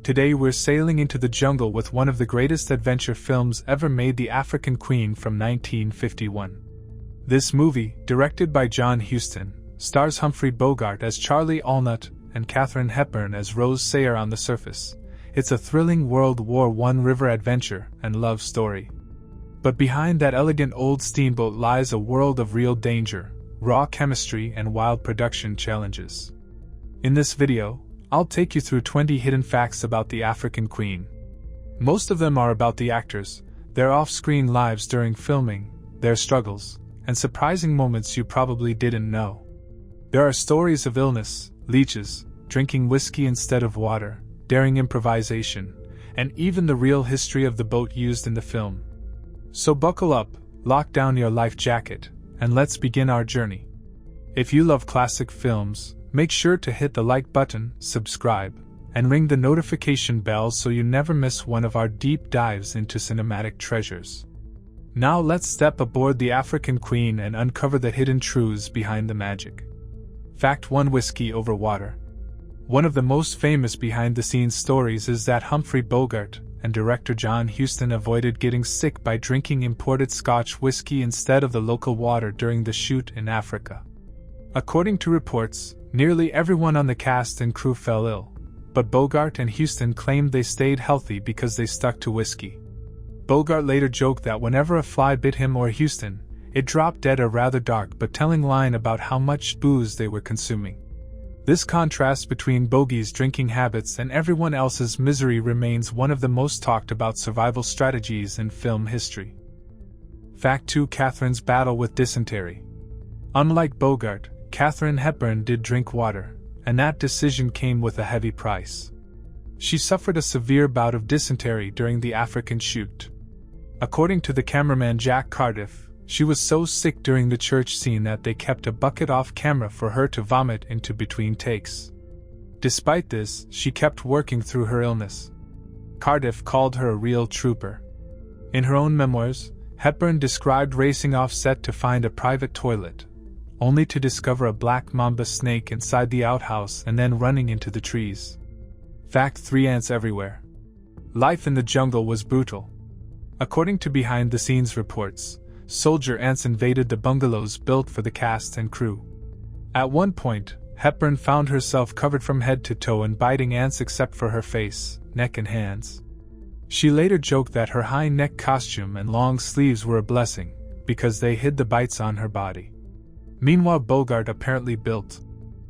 Today we're sailing into the jungle with one of the greatest adventure films ever made, The African Queen from 1951. This movie, directed by John Huston, stars Humphrey Bogart as Charlie Allnut and Katharine Hepburn as Rose Sayer on the surface. It's a thrilling World War I river adventure and love story. But behind that elegant old steamboat lies a world of real danger, raw chemistry, and wild production challenges. In this video, I'll take you through 20 hidden facts about The African Queen. Most of them are about the actors, their off-screen lives during filming, their struggles, and surprising moments you probably didn't know. There are stories of illness, leeches, drinking whiskey instead of water, daring improvisation, and even the real history of the boat used in the film. So buckle up, lock down your life jacket, and let's begin our journey. If you love classic films, make sure to hit the like button, subscribe, and ring the notification bell so you never miss one of our deep dives into cinematic treasures. Now let's step aboard the African Queen and uncover the hidden truths behind the magic. Fact 1: Whiskey over water. One of the most famous behind-the-scenes stories is that Humphrey Bogart and director John Huston avoided getting sick by drinking imported Scotch whiskey instead of the local water during the shoot in Africa. According to reports, nearly everyone on the cast and crew fell ill, but Bogart and Huston claimed they stayed healthy because they stuck to whiskey. Bogart later joked that whenever a fly bit him or Huston, it dropped dead, a rather dark but telling line about how much booze they were consuming. This contrast between Bogey's drinking habits and everyone else's misery remains one of the most talked about survival strategies in film history. Fact 2: Katharine's battle with dysentery. Unlike Bogart, Katharine Hepburn did drink water, and that decision came with a heavy price. She suffered a severe bout of dysentery during the African shoot. According to the cameraman Jack Cardiff, she was so sick during the church scene that they kept a bucket off camera for her to vomit into between takes. Despite this, she kept working through her illness. Cardiff called her a real trooper. In her own memoirs, Hepburn described racing off set to find a private toilet, only to discover a black mamba snake inside the outhouse and then running into the trees. Fact 3: Ants everywhere. Life in the jungle was brutal. According to behind-the-scenes reports, soldier ants invaded the bungalows built for the cast and crew. At one point, Hepburn found herself covered from head to toe in biting ants except for her face, neck and hands. She later joked that her high neck costume and long sleeves were a blessing, because they hid the bites on her body. Meanwhile, Bogart apparently built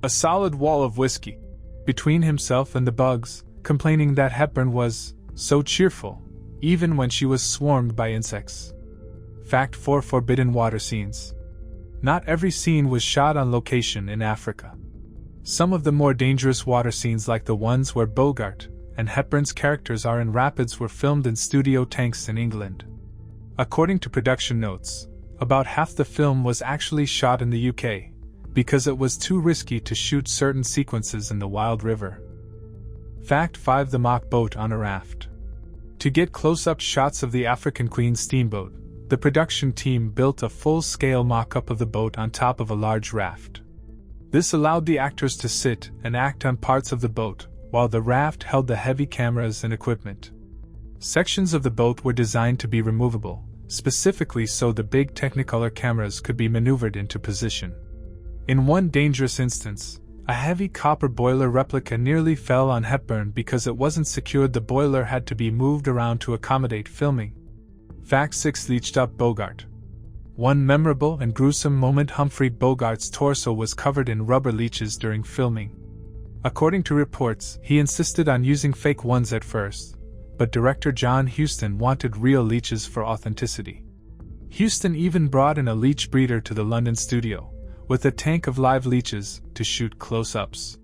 a solid wall of whiskey between himself and the bugs, complaining that Hepburn was so cheerful, even when she was swarmed by insects. Fact 4: Forbidden water scenes. Not every scene was shot on location in Africa. Some of the more dangerous water scenes, like the ones where Bogart and Hepburn's characters are in rapids, were filmed in studio tanks in England. According to production notes, about half the film was actually shot in the UK, because it was too risky to shoot certain sequences in the wild river. Fact 5: The mock boat on a raft. To get close-up shots of the African Queen steamboat, the production team built a full-scale mock-up of the boat on top of a large raft. This allowed the actors to sit and act on parts of the boat, while the raft held the heavy cameras and equipment. Sections of the boat were designed to be removable, specifically so the big Technicolor cameras could be maneuvered into position. In one dangerous instance, a heavy copper boiler replica nearly fell on Hepburn because it wasn't secured. The boiler had to be moved around to accommodate filming. Fact 6: Leeched up Bogart. One memorable and gruesome moment: Humphrey Bogart's torso was covered in rubber leeches during filming. According to reports, he insisted on using fake ones at first, but director John Huston wanted real leeches for authenticity. Huston even brought in a leech breeder to the London studio, with a tank of live leeches, to shoot close-ups.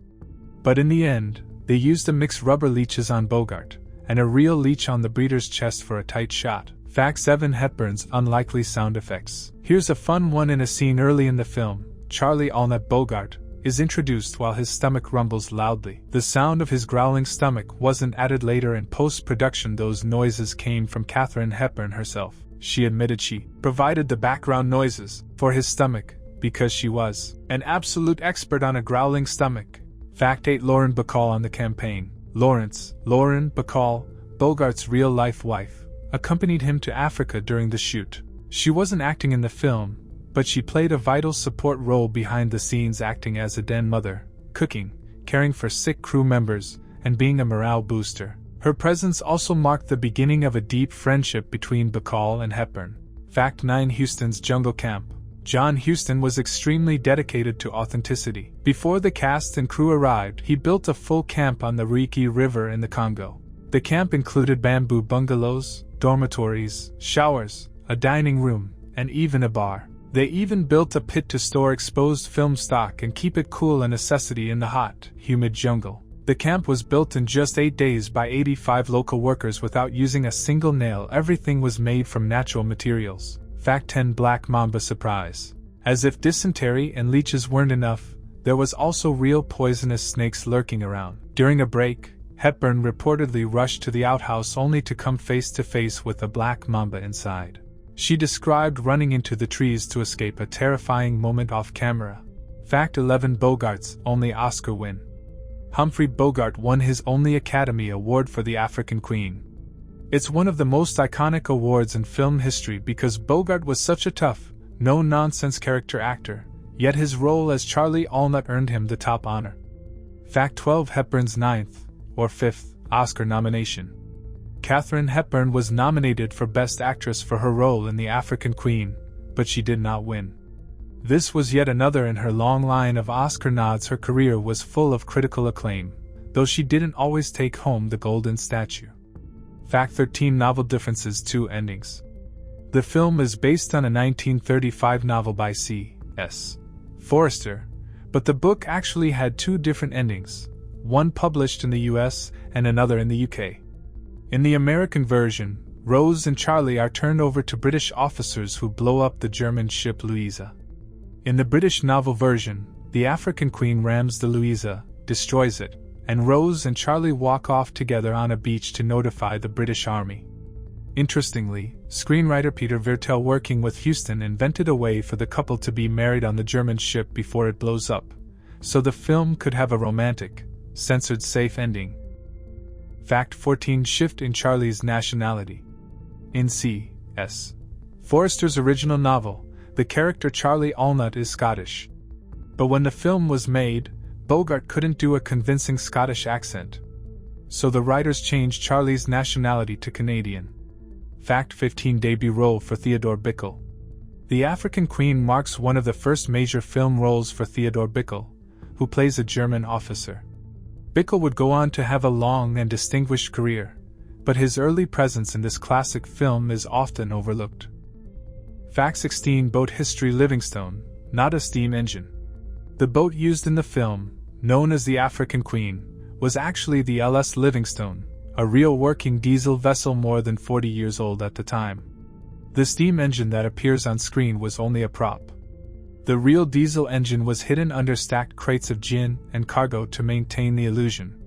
But in the end, they used a mixed rubber leeches on Bogart, and a real leech on the breeder's chest for a tight shot. Fact 7: Hepburn's unlikely sound effects. Here's a fun one. In a scene early in the film, Charlie Allnut Bogart is introduced while his stomach rumbles loudly. The sound of his growling stomach wasn't added later in post-production. Those noises came from Katharine Hepburn herself. She admitted she provided the background noises for his stomach because she was an absolute expert on a growling stomach. Fact 8: Lauren Bacall on the campaign. Lauren Bacall, Bogart's real-life wife, accompanied him to Africa during the shoot. She wasn't acting in the film, but she played a vital support role behind the scenes, acting as a den mother, cooking, caring for sick crew members, and being a morale booster. Her presence also marked the beginning of a deep friendship between Bacall and Hepburn. Fact 9. Huston's Jungle Camp. John Huston was extremely dedicated to authenticity. Before the cast and crew arrived, he built a full camp on the Ruiki River in the Congo. The camp included bamboo bungalows, dormitories, showers, a dining room, and even a bar. They even built a pit to store exposed film stock and keep it cool, a necessity in the hot, humid jungle. The camp was built in just 8 days by 85 local workers without using a single nail. Everything was made from natural materials. Fact 10. Black Mamba surprise. As if dysentery and leeches weren't enough, there was also real poisonous snakes lurking around. During a break, Hepburn reportedly rushed to the outhouse only to come face to face with a black mamba inside. She described running into the trees to escape, a terrifying moment off camera. Fact 11. Bogart's only Oscar win. Humphrey Bogart won his only Academy Award for The African Queen. It's one of the most iconic awards in film history because Bogart was such a tough, no-nonsense character actor, yet his role as Charlie Allnut earned him the top honor. Fact 12. Hepburn's 9th, or 5th, Oscar nomination. Katharine Hepburn was nominated for Best Actress for her role in The African Queen, but she did not win. This was yet another in her long line of Oscar nods. Her career was full of critical acclaim, though she didn't always take home the golden statue. Fact 13. Novel differences. 2 endings. The film is based on a 1935 novel by C.S. Forester, but the book actually had 2 different endings, one published in the US and another in the UK. In the American version, Rose and Charlie are turned over to British officers who blow up the German ship Louisa. In the British novel version, the African Queen rams the Louisa, destroys it, and Rose and Charlie walk off together on a beach to notify the British Army. Interestingly, screenwriter Peter Vertel, working with Huston, invented a way for the couple to be married on the German ship before it blows up, so the film could have a romantic, censored-safe ending. Fact 14. Shift in Charlie's nationality. In C.S. Forester's original novel, the character Charlie Allnut is Scottish. But when the film was made, Bogart couldn't do a convincing Scottish accent. So the writers changed Charlie's nationality to Canadian. Fact 15. Debut role for Theodore Bikel. The African Queen marks one of the first major film roles for Theodore Bikel, who plays a German officer. Bikel would go on to have a long and distinguished career, but his early presence in this classic film is often overlooked. Fact 16. Boat history. Livingstone, not a steam engine. The boat used in the film, known as the African Queen, was actually the LS Livingstone, a real working diesel vessel more than 40 years old at the time. The steam engine that appears on screen was only a prop. The real diesel engine was hidden under stacked crates of gin and cargo to maintain the illusion.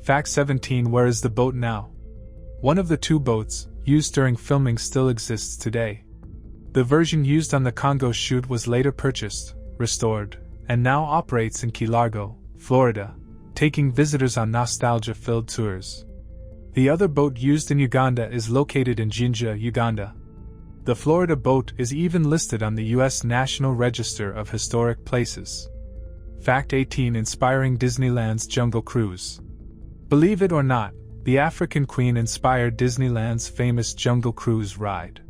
Fact 17. Where is the boat now? One of the 2 boats, used during filming, still exists today. The version used on the Congo shoot was later purchased, restored, and now operates in Key Largo, Florida, taking visitors on nostalgia-filled tours. The other boat used in Uganda is located in Jinja, Uganda. The Florida boat is even listed on the U.S. National Register of Historic Places. Fact 18. Inspiring Disneyland's Jungle Cruise. Believe it or not, the African Queen inspired Disneyland's famous Jungle Cruise ride.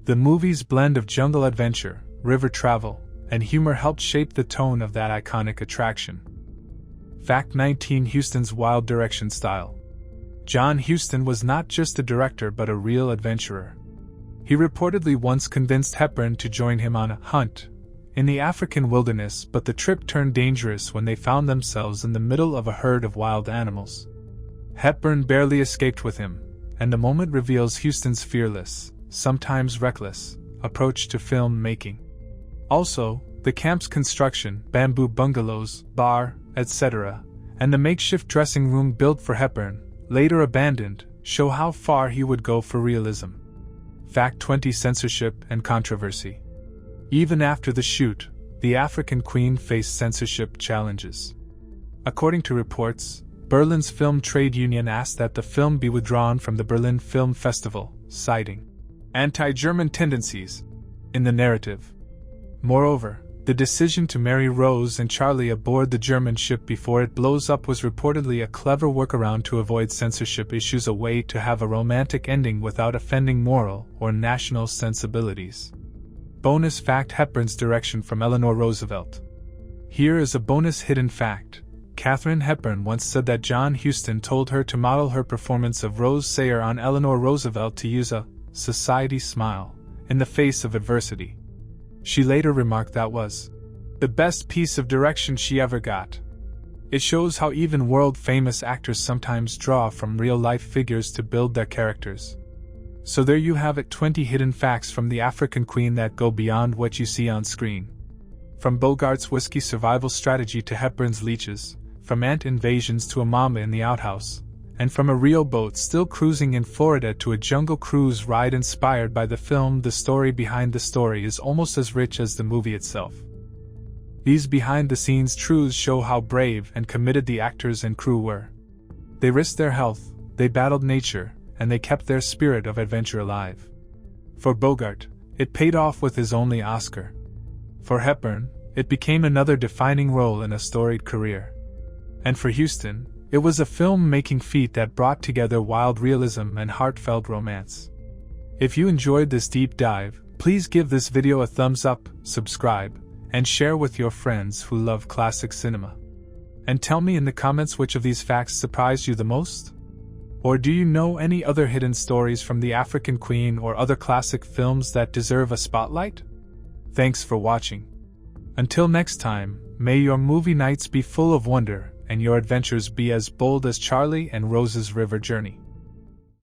The movie's blend of jungle adventure, river travel, and humor helped shape the tone of that iconic attraction. Fact 19. Huston's wild direction style. John Huston was not just a director but a real adventurer. He reportedly once convinced Hepburn to join him on a hunt in the African wilderness, but the trip turned dangerous when they found themselves in the middle of a herd of wild animals. Hepburn barely escaped with him, and the moment reveals Huston's fearless, sometimes reckless, approach to film making. Also, the camp's construction, bamboo bungalows, bar, etc., and the makeshift dressing room built for Hepburn, later abandoned, show how far he would go for realism. Fact 20. Censorship and controversy. Even after the shoot, the African Queen faced censorship challenges. According to reports, Berlin's film trade union asked that the film be withdrawn from the Berlin Film Festival, citing anti-German tendencies in the narrative. Moreover, the decision to marry Rose and Charlie aboard the German ship before it blows up was reportedly a clever workaround to avoid censorship issues, a way to have a romantic ending without offending moral or national sensibilities. Bonus fact: Hepburn's direction from Eleanor Roosevelt. Here is a bonus hidden fact. Katharine Hepburn once said that John Huston told her to model her performance of Rose Sayer on Eleanor Roosevelt to use a society smile in the face of adversity. She later remarked that was the best piece of direction she ever got. It shows how even world-famous actors sometimes draw from real-life figures to build their characters. So there you have it, 20 hidden facts from the African Queen that go beyond what you see on screen. From Bogart's whiskey survival strategy to Hepburn's leeches, from ant invasions to a mama in the outhouse, and from a real boat still cruising in Florida to a jungle cruise ride inspired by the film, the story behind the story is almost as rich as the movie itself. These behind-the-scenes truths show how brave and committed the actors and crew were. They risked their health, they battled nature, and they kept their spirit of adventure alive. For Bogart, it paid off with his only Oscar. For Hepburn, it became another defining role in a storied career. And for Huston, it was a film-making feat that brought together wild realism and heartfelt romance. If you enjoyed this deep dive, please give this video a thumbs up, subscribe, and share with your friends who love classic cinema. And tell me in the comments which of these facts surprised you the most? Or do you know any other hidden stories from the African Queen or other classic films that deserve a spotlight? Thanks for watching. Until next time, may your movie nights be full of wonder and your adventures be as bold as Charlie and Rose's river journey.